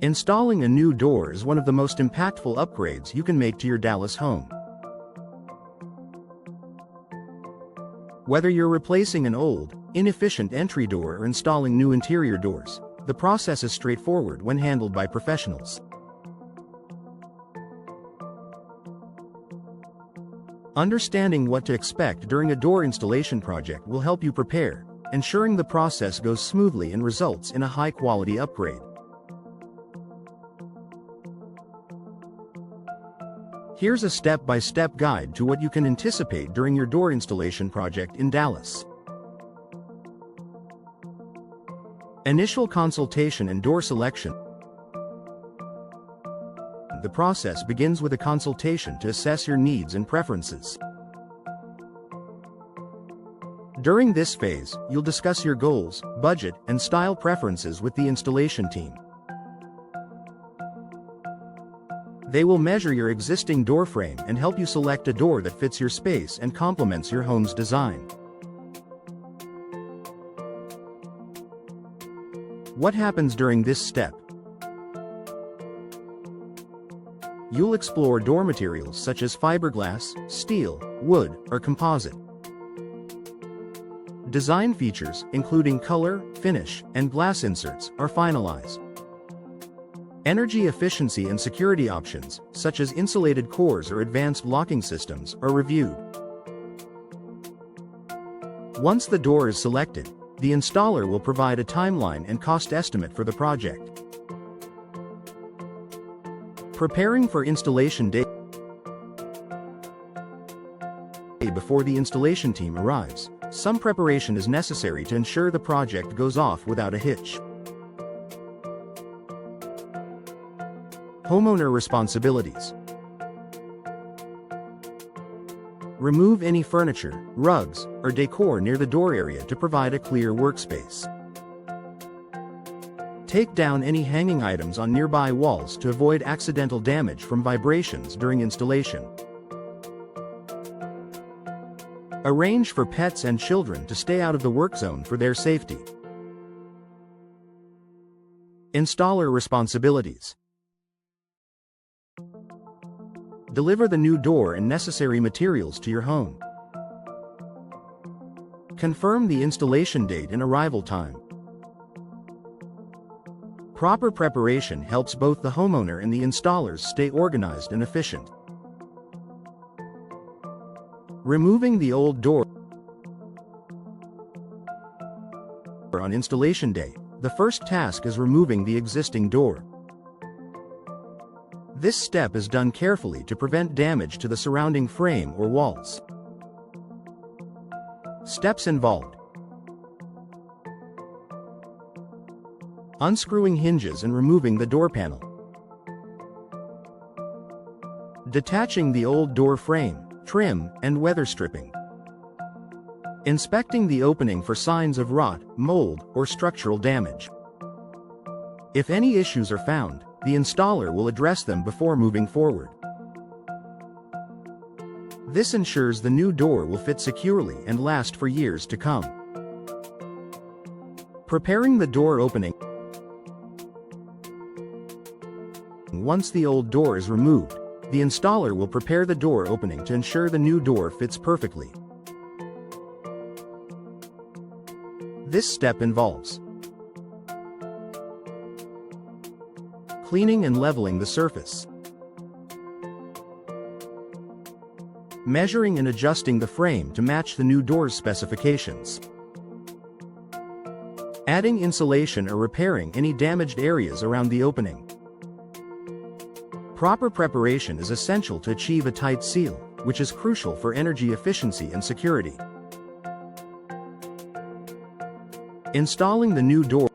Installing a new door is one of the most impactful upgrades you can make to your Dallas home. Whether you're replacing an old, inefficient entry door or installing new interior doors, the process is straightforward when handled by professionals. Understanding what to expect during a door installation project will help you prepare, ensuring the process goes smoothly and results in a high-quality upgrade. Here's a step-by-step guide to what you can anticipate during your door installation project in Dallas. Initial consultation and door selection. The process begins with a consultation to assess your needs and preferences. During this phase, you'll discuss your goals, budget, and style preferences with the installation team. They will measure your existing door frame and help you select a door that fits your space and complements your home's design. What happens during this step? You'll explore door materials such as fiberglass, steel, wood, or composite. Design features, including color, finish, and glass inserts, are finalized. Energy efficiency and security options, such as insulated cores or advanced locking systems, are reviewed. Once the door is selected, the installer will provide a timeline and cost estimate for the project. Preparing for installation day. Before the installation team arrives, some preparation is necessary to ensure the project goes off without a hitch. Homeowner responsibilities. Remove any furniture, rugs, or decor near the door area to provide a clear workspace. Take down any hanging items on nearby walls to avoid accidental damage from vibrations during installation. Arrange for pets and children to stay out of the work zone for their safety. Installer responsibilities. Deliver the new door and necessary materials to your home. Confirm the installation date and arrival time. Proper preparation helps both the homeowner and the installers stay organized and efficient. Removing the old door. On installation day, the first task is removing the existing door. This step is done carefully to prevent damage to the surrounding frame or walls. Steps involved: unscrewing hinges and removing the door panel, detaching the old door frame, trim, and weather stripping, inspecting the opening for signs of rot, mold, or structural damage. If any issues are found, the installer will address them before moving forward. This ensures the new door will fit securely and last for years to come. Preparing the door opening. Once the old door is removed, the installer will prepare the door opening to ensure the new door fits perfectly. This step involves cleaning and leveling the surface, measuring and adjusting the frame to match the new door's specifications, adding insulation or repairing any damaged areas around the opening. Proper preparation is essential to achieve a tight seal, which is crucial for energy efficiency and security. Installing the new door.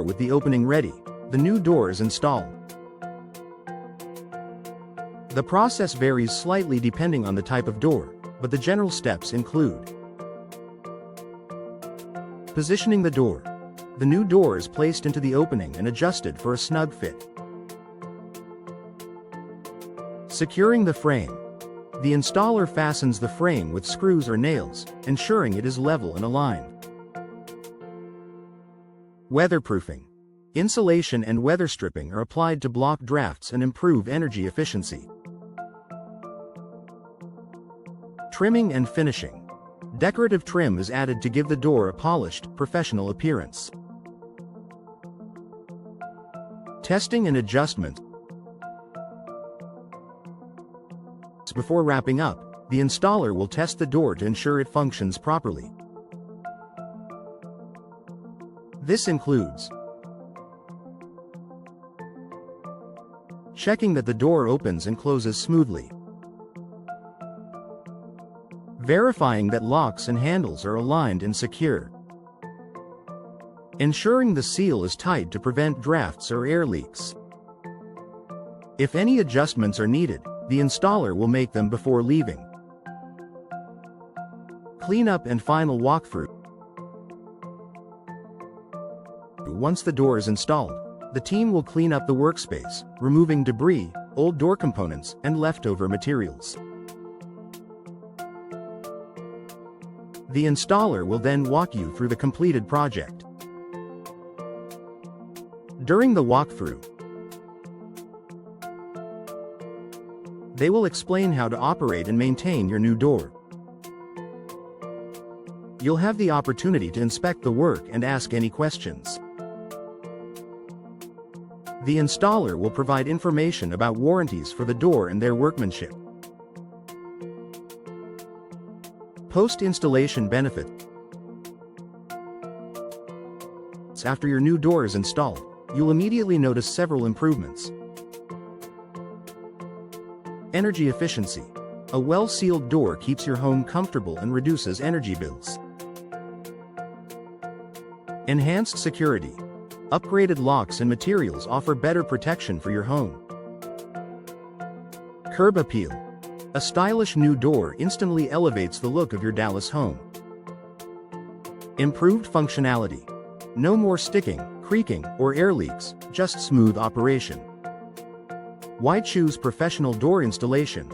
With the opening ready, the new door is installed. The process varies slightly depending on the type of door, but the general steps include positioning the door. The new door is placed into the opening and adjusted for a snug fit. Securing the frame. The installer fastens the frame with screws or nails, ensuring it is level and aligned. Weatherproofing. Insulation and weather stripping are applied to block drafts and improve energy efficiency. Trimming and finishing. Decorative trim is added to give the door a polished, professional appearance. Testing and adjustment. Before wrapping up, the installer will test the door to ensure it functions properly. This includes checking that the door opens and closes smoothly, verifying that locks and handles are aligned and secure, ensuring the seal is tight to prevent drafts or air leaks. If any adjustments are needed, the installer will make them before leaving. Cleanup and final walkthrough. Once the door is installed, the team will clean up the workspace, removing debris, old door components, and leftover materials. The installer will then walk you through the completed project. During the walkthrough, they will explain how to operate and maintain your new door. You'll have the opportunity to inspect the work and ask any questions. The installer will provide information about warranties for the door and their workmanship. Post-installation benefits. After your new door is installed, you'll immediately notice several improvements. Energy efficiency. A well-sealed door keeps your home comfortable and reduces energy bills. Enhanced security. Upgraded locks and materials offer better protection for your home. Curb appeal. A stylish new door instantly elevates the look of your Dallas home. Improved functionality. No more sticking, creaking, or air leaks, just smooth operation. Why choose professional door installation?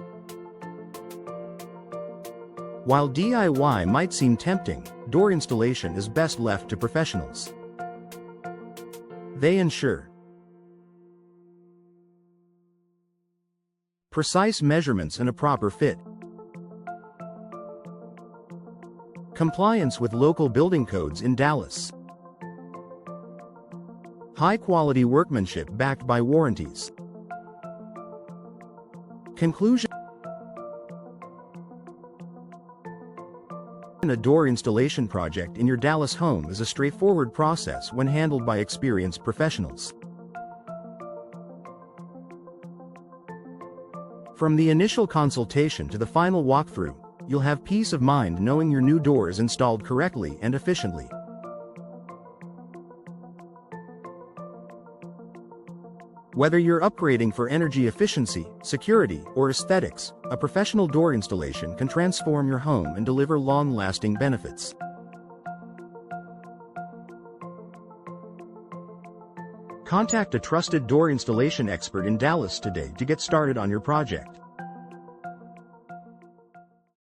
While DIY might seem tempting, door installation is best left to professionals. They ensure precise measurements and a proper fit, compliance with local building codes in Dallas, high-quality workmanship backed by warranties. Conclusion. A door installation project in your Dallas home is a straightforward process when handled by experienced professionals. From the initial consultation to the final walkthrough, you'll have peace of mind knowing your new door is installed correctly and efficiently. Whether you're upgrading for energy efficiency, security, or aesthetics, a professional door installation can transform your home and deliver long-lasting benefits. Contact a trusted door installation expert in Dallas today to get started on your project.